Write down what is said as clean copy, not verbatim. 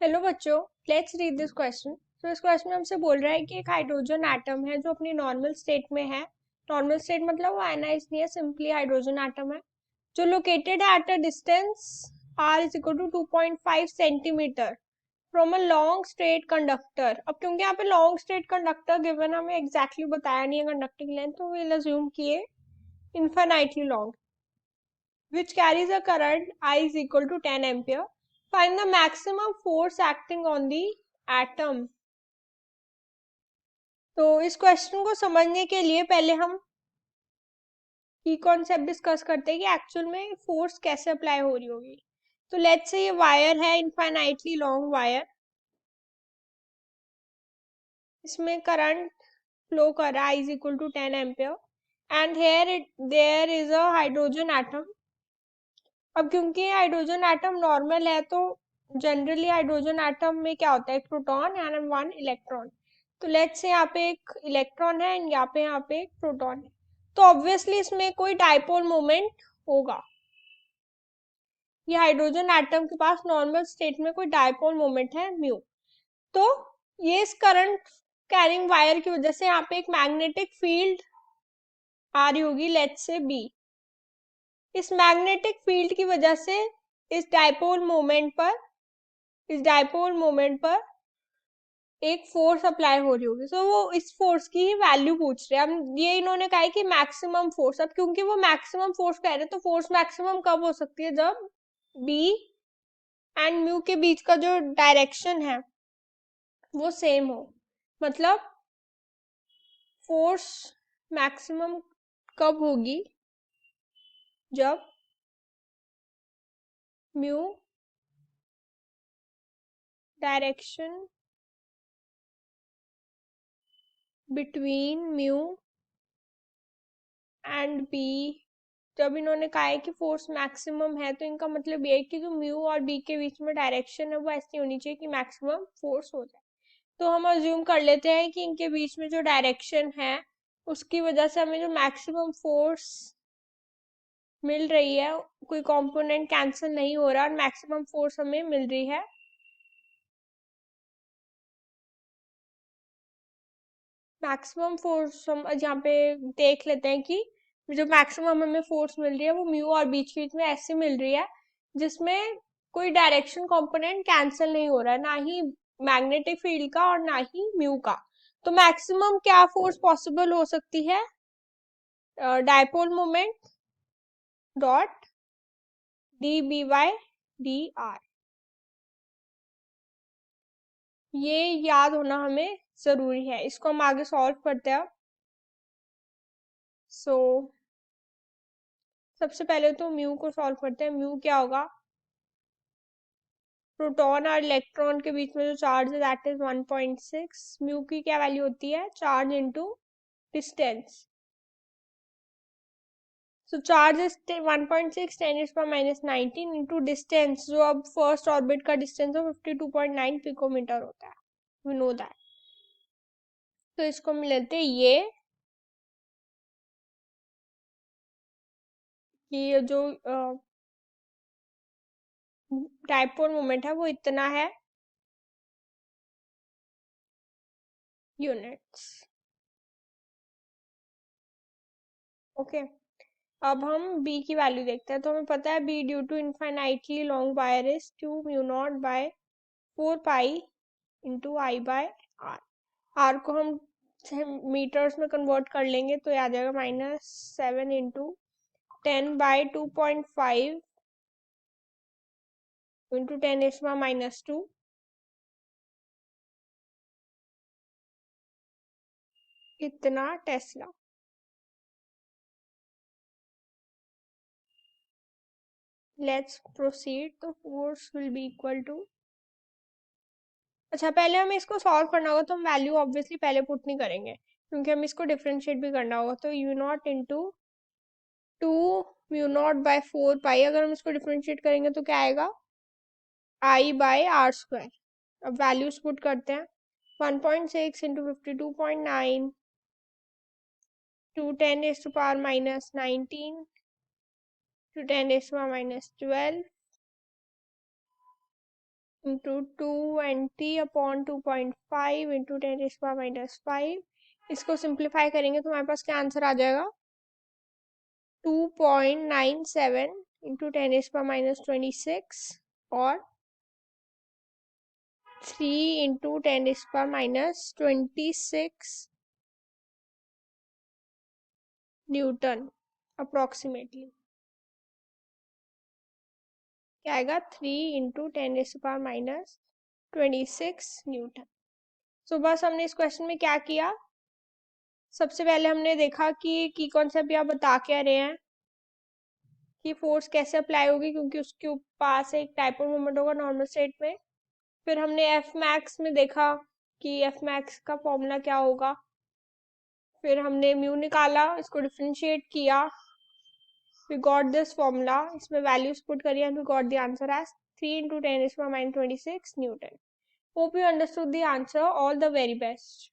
Hello बच्चों, let's read this question. तो इस क्वेश्चन में हमसे बोल रहा है कि एक हाइड्रोजन एटम है जो अपनी नॉर्मल स्टेट में है। नॉर्मल स्टेट मतलब वो आयनाइज नहीं है, सिंपली हाइड्रोजन एटम है जो लोकेटेड है at a distance r is equal to 2.5 centimetre from a long straight conductor. अब क्योंकि यहाँ पे लॉन्ग स्ट्रेट कंडक्टर गिवन हमें एग्जैक्टली बताया नहीं है कंडक्टिंग लेंथ, तो we'll assume किए infinitely long which carries a current I is equal to 10 ampere. Find the maximum force acting on the atom. तो इस क्वेश्चन को समझने के लिए पहले हम की कॉन्सेप्ट डिस्कस करते हैं कि एक्चुअल में फोर्स कैसे अप्लाई हो रही होगी। तो लेट्स से ये वायर है, इनफाइनाइटली लॉन्ग वायर, इसमें करंट फ्लो कर रहा है is equal to 10 ampere and here there is a hydrogen atom. अब क्योंकि हाइड्रोजन एटम नॉर्मल है तो जनरली हाइड्रोजन एटम में क्या होता है, एक प्रोटॉन एंड वन इलेक्ट्रॉन। तो लेट्स से यहाँ पे एक इलेक्ट्रॉन है एंड यहाँ पे एक प्रोटॉन है, तो ऑब्वियसली इसमें कोई डाइपोल मोमेंट होगा। ये हाइड्रोजन एटम के पास नॉर्मल स्टेट में कोई डाइपोल मोमेंट है म्यू। तो ये इस करंट कैरिंग वायर की वजह से यहाँ पे एक मैग्नेटिक फील्ड आ रही होगी, लेट्स से बी। इस मैग्नेटिक फील्ड की वजह से इस डाइपोल मोमेंट पर एक फोर्स अप्लाई हो रही होगी। तो वो इस फोर्स की ही वैल्यू पूछ रहे हैं। अब ये इन्होंने कहा है कि मैक्सिमम फोर्स, अब क्योंकि वो मैक्सिमम फोर्स कह रहे हैं तो फोर्स मैक्सिमम कब हो सकती है, जब बी एंड म्यू के बीच का जो डायरेक्शन है वो सेम हो। मतलब फोर्स मैक्सिमम कब होगी, जब mu direction between mu and B, जब इन्होंने कहा है कि फोर्स मैक्सिमम है तो इनका मतलब ये है कि जो म्यू और बी के बीच में डायरेक्शन है वो ऐसी होनी चाहिए कि मैक्सिमम फोर्स हो जाए। तो हम अज्यूम कर लेते हैं कि इनके बीच में जो डायरेक्शन है उसकी वजह से हमें जो मैक्सिमम फोर्स मिल रही है, कोई कंपोनेंट कैंसिल नहीं हो रहा और मैक्सिमम फोर्स हमें मिल रही है। मैक्सिमम फोर्स हम यहाँ पे देख लेते हैं कि जो मैक्सिमम हमें फोर्स मिल रही है वो म्यू और बीच बीच में ऐसे मिल रही है जिसमें कोई डायरेक्शन कंपोनेंट कैंसिल नहीं हो रहा है, ना ही मैग्नेटिक फील्ड का और ना ही म्यू का। तो मैक्सिमम क्या फोर्स पॉसिबल हो सकती है, dipole moment dot D B by D R. ये याद होना हमें जरूरी है, इसको हम आगे सॉल्व करते हैं। सो सबसे पहले तो म्यू को सॉल्व करते हैं। म्यू क्या होगा, प्रोटॉन और इलेक्ट्रॉन के बीच में जो चार्ज है दैट इज 1.6। म्यू की क्या वैल्यू होती है, charge into distance. So charge is 1.6 10⁻⁹ into distance, जो अब फर्स्ट ऑर्बिट का डिस्टेंस है 52.9 पिकोमीटर होता है, वी नो दैट। तो इसको हम लेते हैं ये कि ये जो डाइपोल मोमेंट है वो इतना है यूनिट्स। ओके, अब हम b की वैल्यू देखते हैं। तो हमें पता है b due to infinitely long wire is 2 mu nought pi into I by r. R को हम मीटर्स में कन्वर्ट कर लेंगे तो ये आ जाएगा -7 इंटू 10/2.5 इंटू 10⁻², इतना टेस्ला। Let's proceed. तो force will be equal to, अच्छा पहले हमें इसको सॉल्व करना होगा तो हम वैल्यू ऑब्वियसली पहले पुट नहीं करेंगे क्योंकि हमें इसको डिफरेंशिएट भी करना होगा। तो u0 इंटू 2 म्यू नॉट/4 पाई, अगर हम इसको डिफरेंशिएट करेंगे तो क्या आएगा, I/r²। अब वैल्यूज पुट करते हैं। 1.6 into 52.9 to 10⁻⁻19 to 10⁻12 into 20 upon 2.5 into 10⁻⁻5। इसको सिंप्लीफाई करेंगे तो हमारे पास क्या आंसर आ जाएगा? 2.97 इंटू 10⁻26 और 3 इंटू 10⁻26 न्यूटन अप्रोक्सीमेटली। क्या आएगा? 3 इंटू 10⁻26 न्यूटन। तो बस हमने इस क्वेश्चन में क्या किया, सबसे पहले हमने देखा कि की कॉन्सेप्ट या बता क्या रहे हैं कि फोर्स कैसे अप्लाई होगी, क्योंकि उसके पास एक डाइपोल मोमेंट होगा नॉर्मल स्टेट में। फिर हमने एफ मैक्स में देखा कि एफ मैक्स का फॉर्मूला क्या होगा। फिर हमने म्यू निकाला, इसको डिफरेंशिएट किया, we got this formula, इसमें वैल्यूज पुट करी and we got the answer as 3 into 10⁻26 Newton. Hope you understood the answer. All the very best.